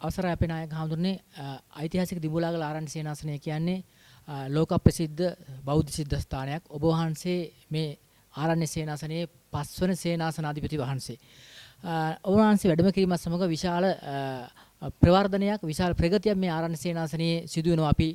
අවසරයි අපේ නායක හඳුන්නේ ඓතිහාසික දිඹුලාගල ආරණ්‍ය සේනාසනය කියන්නේ ලෝක ප්‍රසිද්ධ බෞද්ධ සිද්ධාස්ථානයක්. ඔබ වහන්සේ මේ ආරණ්‍ය සේනාසනයේ 5 වන සේනාසනාධිපති වහන්සේ. ඔබ වහන්සේ වැඩම කිරීමත් සමග විශාල ප්‍රවර්ධනයක් විශාල ප්‍රගතියක් මේ ආරණ්‍ය සේනාසනයේ සිදු වෙනවා අපි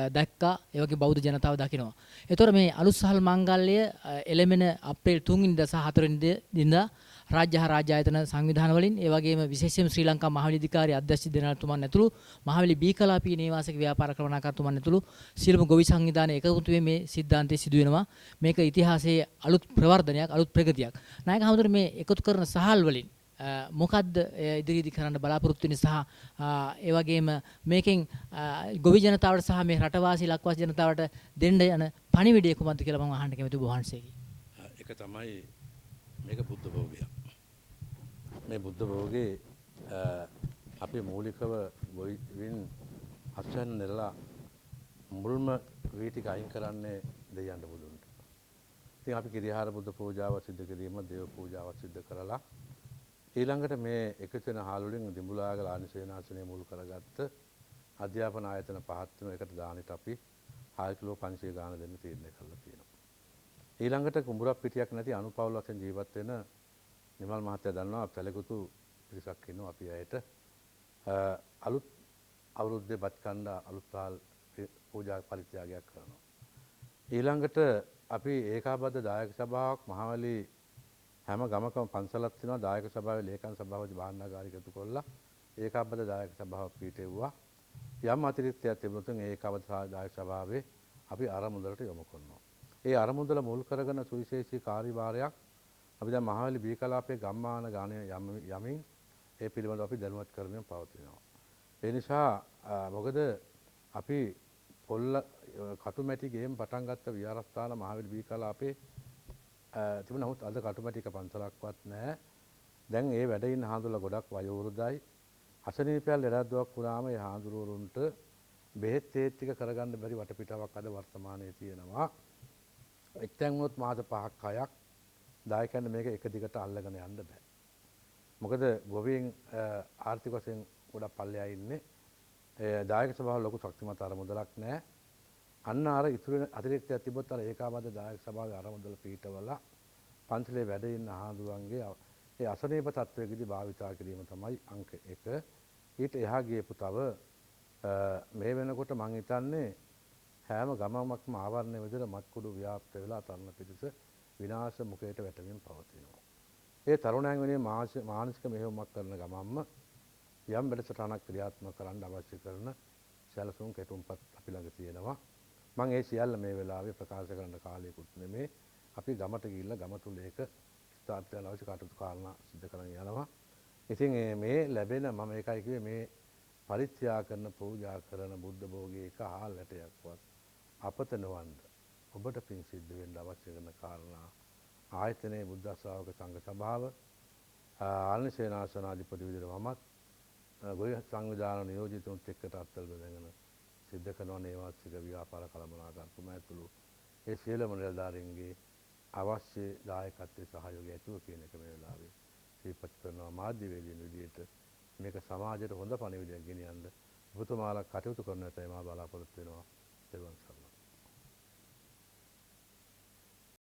දැක්කා. ඒ වගේ බෞද්ධ ජනතාව දකිනවා. ඒතොර මේ අලුත් සහල් මංගල්‍ය එළමෙන අප්‍රේල් 3 වෙනිදා සහ 4 වෙනිදා රාජ්‍ය හා රාජ්‍ය ආයතන සංවිධාන වලින් ඒ වගේම විශේෂයෙන්ම ශ්‍රී ලංකා මහවැලි අධිකාරිය අධ්‍යක්ෂ දෙනාතුමන් ඇතුළු මහවැලි බීකලාපී නේවාසික ව්‍යාපාර කළමනාකරුතුමන් ඇතුළු සියලුම ගොවි සංවිධාන එකමුතු වෙ මේ සිද්ධාන්තය සිදු වෙනවා. මේක ඉතිහාසයේ අලුත් ප්‍රවර්ධනයක් අලුත් ප්‍රගතියක්. නායක හමුදුර මේ එකතු කරන සහල් වලින් මොකද්ද ඉදිරියේදී කරන්න බලාපොරොත්තු වෙන්නේ සහ ඒ වගේම මේකෙන් ගොවි ජනතාවට සහ මේ රටවාසී ලක්වාසී ජනතාවට දෙන්න යන පණිවිඩය කුමක්ද කියලා මම අහන්න කැමතියි ඔබ වහන්සේගෙන්. ඒක තමයි මේක බුද්ධ භෝගය. මේ බුද්ධ භෝගේ අපි මූලිකව ගොවින් අස්වැන්න නෙරලා මුල්ම වීටික අයින් කරන්නේ දෙයයන්ට බුදුන්ට. ඉතින් අපි කිරිහාර බුද්ධ පූජාව සිදු කිරීම දේව පූජාව සිදු කරලා ඊළඟට මේ එකතු වෙන හාල් වලින් දිඹුලාගල ආරණ්‍ය සේනාසනය මුල් කරගත්ත අධ්‍යාපන ආයතන පහත් වෙන එකට දානෙට අපි 6 කිලෝ 500 ගාන දෙන්න තීරණය කරලා තියෙනවා. ඊළඟට කුඹුරක් පිටියක් නැති අනුපවුල් වශයෙන් ජීවත් වෙන නිමල් මහත්තයා දන්නවා පැලකුතු පිරිසක් ඉන්නවා අපි ඇයට අලුත් අවුරුද්දේ බත් කණ්ඩ අලුත් සාල් පූජා පරිත්‍යාගයක් කරනවා. ඊළඟට අපි ඒකාබද්ධ දායක සභාවක් මහවැලි හැම ගමකම පන්සලක් තියෙනවා දායක සභාවේ ලේකම් සභාවදී භාණ්ඩාගාරික එකතු කරලා ඒකාබද්ධ දායක සභාවක් පිටෙව්වා. යම් අතිරික්තයක් තිබුණොත් ඒ ඒකාබද්ධ දායක සභාවේ අපි අරමුදලට යොමු කරනවා. ඒ අරමුදල මුල් කරගෙන සුවිශේෂී කාර්යභාරයක් අපි දැන් මහවැලි බී කලාපයේ ගම්මාන ගානේ යමින් ඒ පිළිබඳව අපි දැනුවත් කරමින් පවතිනවා. ඒ නිසා මොකද අපි පොල්ල කටුමැටි ගේම් පටන් ගත්ත විහාරස්ථාන මහවැලි බී කලාපේ තිබුණ නමුත් අද කටුමැටික පන්සලක්වත් නැහැ. දැන් ඒ වැඩ ඉන්න හාමුදුරුවෝ ගොඩක් වයෝවෘද්ධයි. අසනීපයල් ලෙඩද්දුවක් වුණාම ඒ හාමුදුරුවරුන්ට බෙහෙත් ඒත් ටික කරගන්න බැරි වටපිටාවක් අද වර්තමානයේ තියෙනවා. එක්තැන් වුණොත් මාස 5ක් 6ක් දායකයන්ට මේක එක දිගට අල්ලගෙන යන්න බෑ. මොකද ගොවීන් ආර්ථික වශයෙන් ගොඩක් පල්ලෙහා ඉන්නේ. දායක සභාව ලොකු ශක්තිමත් අරමුදලක් නැහැ. අන්න අර ඉතුරු අතිරික්තයක් තිබොත් අර ඒකාබද්ධ දායක සභාවේ අරමුදල පීඨවල පන්සලේ වැඩ ඉන්න ආහඳුරන්ගේ ඒ අසනීප තත්වයකදී භාවිතා කිරීම තමයි අංක 1. ඊට එහා ගියපු තව මේ වෙනකොට මං හිතන්නේ හැම ගමමක්ම ආවරණය විදිහට මත්කුඩු ව්‍යාප්ත වෙලා තරණ පිටිස විනාශ මුඛයට වැටෙමින් පවතිනවා. ඒ තරුණයන් වෙනුවෙන් මානසික මෙහෙයුමක් කරන ගමන්ම යම් වැඩසටහනක් ක්‍රියාත්මක කරන්න අවශ්‍ය කරන සැලසුම් කෙටුම්පත් අපි ළඟ තියෙනවා. මම ඒ සියල්ල මේ වෙලාවේ ප්‍රකාශ කරන්න කාලයකුත් නෙමේ. අපි ගමට ගිහිල්ලා ගම තුල ඒක ස්ථාපිත කරන අවශ්‍ය කටයුතු කාරණා සිදු කරගෙන යනවා. ඉතින් මේ ලැබෙන මම ඒකයි කිව්වේ මේ පරිත්‍යාග කරන පූජා කරන බුද්ධ භෝගයේ එක හාල් ඇටයක්වත් අපත නොවන්න ඔබට පින් සිද්ධ වෙන්න අවශ්‍ය කරන කාරණා ආයතනයේ බුද්ධ ශ්‍රාවක සංඝ සභාව ආරණ්‍ය සේනාසනාධිපති විදිහට මමත් ගොවි සංවිධාන නියෝජිතුන්ත් එක්කට අත්වල බැඳගෙන සිද්ධ කරන නේවාසික ව්‍යාපාර කළමනාකරුතුමා ඇතුළු ඒ සියලුම නිලධාරීන්ගේ අවශ්‍ය දායකත්වයේ සහයෝගය ඇතුව කියන එක මේ වෙලාවේ සිහිපත් කරනවා මාධ්‍යවේදීන් විදිහට මේක සමාජයට හොඳ පණිවිඩයක් ගෙනියන්න ඔබතුමාලා කටයුතු කරන තේ මා බලාපොරොත්තු වෙනවා.